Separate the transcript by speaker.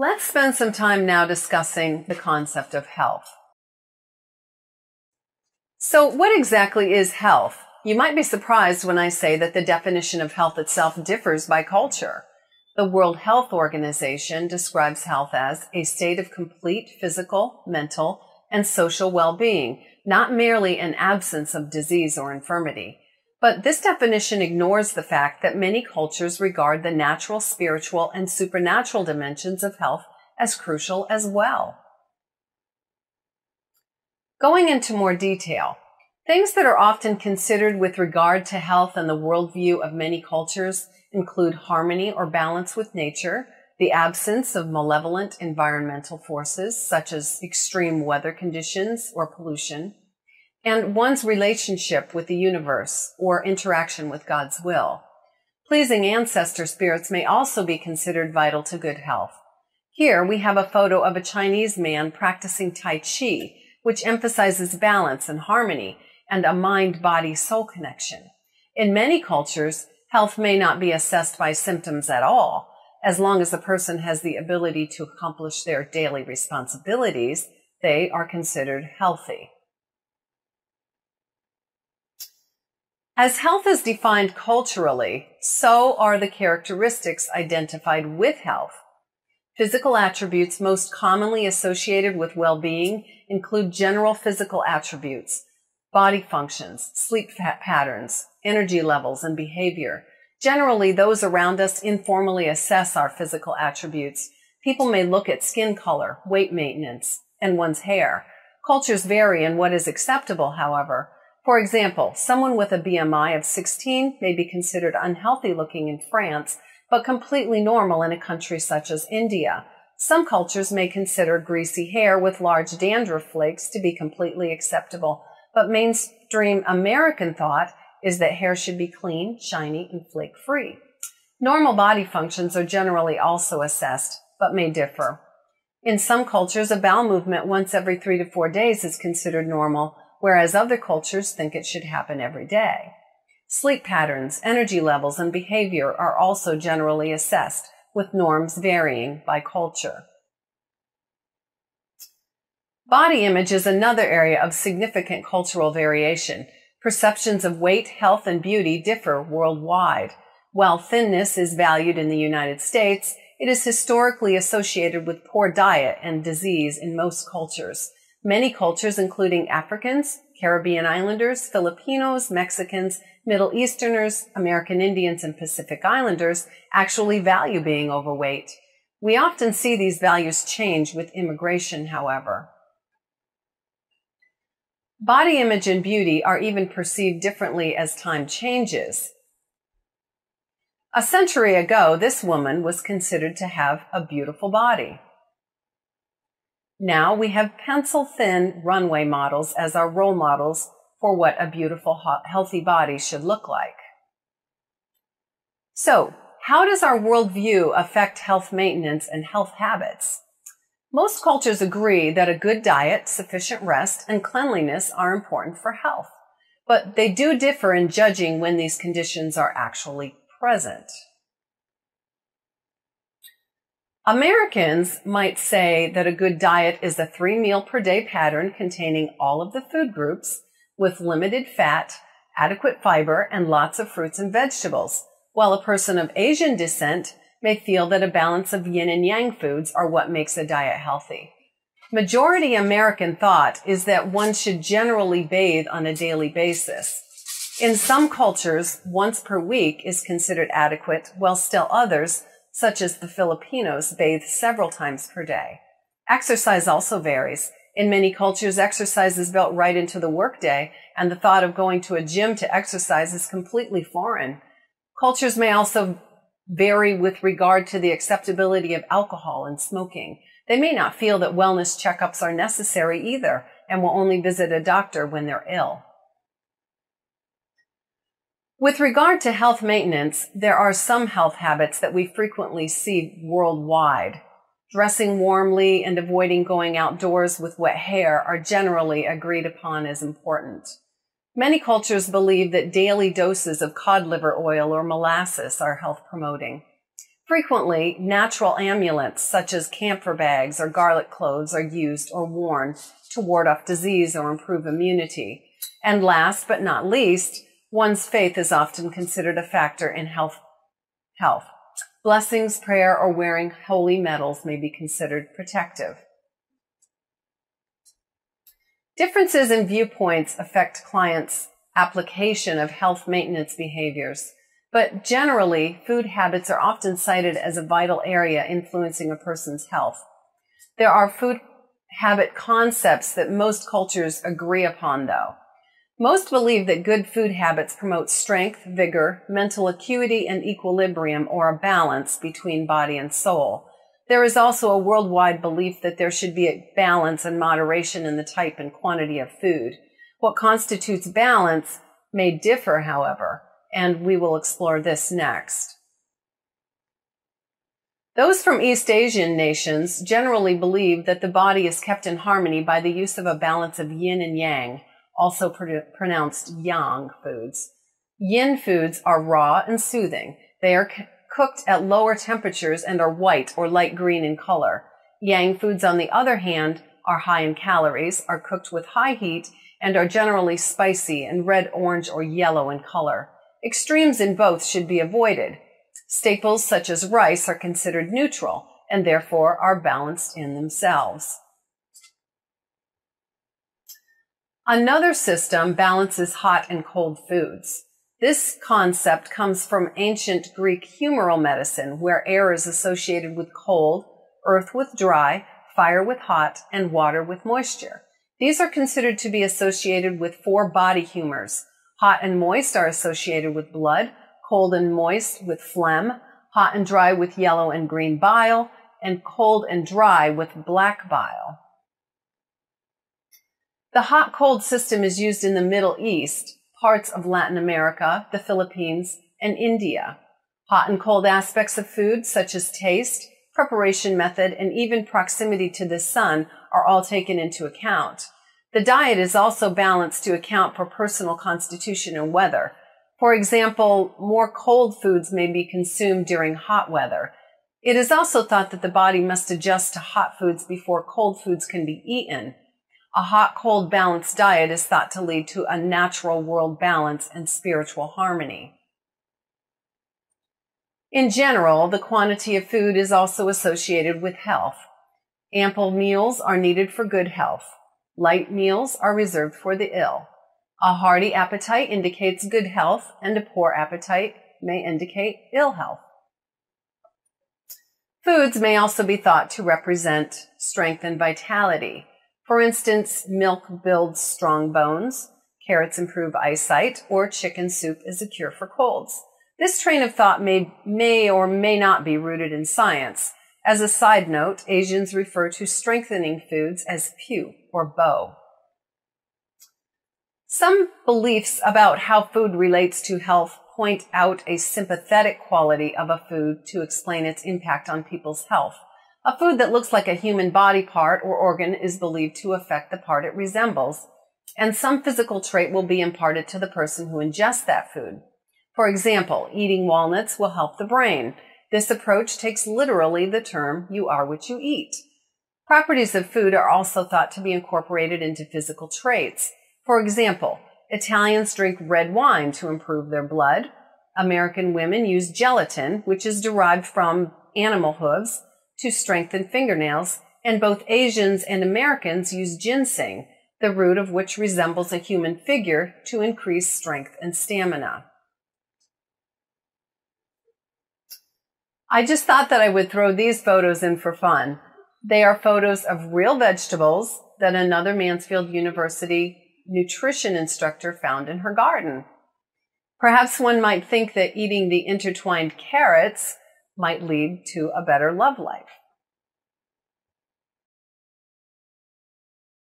Speaker 1: Let's spend some time now discussing the concept of health. So what exactly is health? You might be surprised when I say that the definition of health itself differs by culture. The World Health Organization describes health as a state of complete physical, mental, and social well-being, not merely an absence of disease or infirmity. But this definition ignores the fact that many cultures regard the natural, spiritual, and supernatural dimensions of health as crucial as well. Going into more detail, things that are often considered with regard to health and the worldview of many cultures include harmony or balance with nature, the absence of malevolent environmental forces such as extreme weather conditions or pollution, and one's relationship with the universe or interaction with God's will. Pleasing ancestor spirits may also be considered vital to good health. Here we have a photo of a Chinese man practicing Tai Chi, which emphasizes balance and harmony and a mind-body-soul connection. In many cultures, health may not be assessed by symptoms at all. As long as the person has the ability to accomplish their daily responsibilities, they are considered healthy. As health is defined culturally, so are the characteristics identified with health. Physical attributes most commonly associated with well-being include general physical attributes, body functions, sleep patterns, energy levels, and behavior. Generally, those around us informally assess our physical attributes. People may look at skin color, weight maintenance, and one's hair. Cultures vary in what is acceptable, however. For example, someone with a BMI of 16 may be considered unhealthy looking in France, but completely normal in a country such as India. Some cultures may consider greasy hair with large dandruff flakes to be completely acceptable, but mainstream American thought is that hair should be clean, shiny, and flake-free. Normal body functions are generally also assessed, but may differ. In some cultures, a bowel movement once every 3 to 4 days is considered normal, whereas other cultures think it should happen every day. Sleep patterns, energy levels, and behavior are also generally assessed, with norms varying by culture. Body image is another area of significant cultural variation. Perceptions of weight, health, and beauty differ worldwide. While thinness is valued in the United States, it is historically associated with poor diet and disease in most cultures. Many cultures, including Africans, Caribbean Islanders, Filipinos, Mexicans, Middle Easterners, American Indians, and Pacific Islanders, actually value being overweight. We often see these values change with immigration, however. Body image and beauty are even perceived differently as time changes. A century ago, this woman was considered to have a beautiful body. Now we have pencil-thin runway models as our role models for what a beautiful, healthy body should look like. So, how does our worldview affect health maintenance and health habits? Most cultures agree that a good diet, sufficient rest, and cleanliness are important for health, but they do differ in judging when these conditions are actually present. Americans might say that a good diet is a 3-meal-per-day pattern containing all of the food groups with limited fat, adequate fiber, and lots of fruits and vegetables, while a person of Asian descent may feel that a balance of yin and yang foods are what makes a diet healthy. Majority American thought is that one should generally bathe on a daily basis. In some cultures, once per week is considered adequate, while still others, such as the Filipinos, bathe several times per day. Exercise also varies. In many cultures, exercise is built right into the workday, and the thought of going to a gym to exercise is completely foreign. Cultures may also vary with regard to the acceptability of alcohol and smoking. They may not feel that wellness checkups are necessary either, and will only visit a doctor when they're ill. With regard to health maintenance, there are some health habits that we frequently see worldwide. Dressing warmly and avoiding going outdoors with wet hair are generally agreed upon as important. Many cultures believe that daily doses of cod liver oil or molasses are health promoting. Frequently, natural amulets such as camphor bags or garlic cloves are used or worn to ward off disease or improve immunity. And last but not least, one's faith is often considered a factor in health. Blessings, prayer, or wearing holy medals may be considered protective. Differences in viewpoints affect clients' application of health maintenance behaviors, but generally, food habits are often cited as a vital area influencing a person's health. There are food habit concepts that most cultures agree upon, though. Most believe that good food habits promote strength, vigor, mental acuity, and equilibrium, or a balance between body and soul. There is also a worldwide belief that there should be a balance and moderation in the type and quantity of food. What constitutes balance may differ, however, and we will explore this next. Those from East Asian nations generally believe that the body is kept in harmony by the use of a balance of yin and yang, also pronounced yang foods. Yin foods are raw and soothing. They are cooked at lower temperatures and are white or light green in color. Yang foods, on the other hand, are high in calories, are cooked with high heat, and are generally spicy and red, orange, or yellow in color. Extremes in both should be avoided. Staples such as rice are considered neutral and therefore are balanced in themselves. Another system balances hot and cold foods. This concept comes from ancient Greek humoral medicine, where air is associated with cold, earth with dry, fire with hot, and water with moisture. These are considered to be associated with 4 body humors. Hot and moist are associated with blood, cold and moist with phlegm, hot and dry with yellow and green bile, and cold and dry with black bile. The hot-cold system is used in the Middle East, parts of Latin America, the Philippines, and India. Hot and cold aspects of food, such as taste, preparation method, and even proximity to the sun, are all taken into account. The diet is also balanced to account for personal constitution and weather. For example, more cold foods may be consumed during hot weather. It is also thought that the body must adjust to hot foods before cold foods can be eaten. A hot-cold balanced diet is thought to lead to a natural world balance and spiritual harmony. In general, the quantity of food is also associated with health. Ample meals are needed for good health. Light meals are reserved for the ill. A hearty appetite indicates good health, and a poor appetite may indicate ill health. Foods may also be thought to represent strength and vitality. For instance, milk builds strong bones, carrots improve eyesight, or chicken soup is a cure for colds. This train of thought may or may not be rooted in science. As a side note, Asians refer to strengthening foods as pu, or bo. Some beliefs about how food relates to health point out a sympathetic quality of a food to explain its impact on people's health. A food that looks like a human body part or organ is believed to affect the part it resembles, and some physical trait will be imparted to the person who ingests that food. For example, eating walnuts will help the brain. This approach takes literally the term, "you are what you eat." Properties of food are also thought to be incorporated into physical traits. For example, Italians drink red wine to improve their blood. American women use gelatin, which is derived from animal hooves, to strengthen fingernails, and both Asians and Americans use ginseng, the root of which resembles a human figure, to increase strength and stamina. I just thought that I would throw these photos in for fun. They are photos of real vegetables that another Mansfield University nutrition instructor found in her garden. Perhaps one might think that eating the intertwined carrots might lead to a better love life.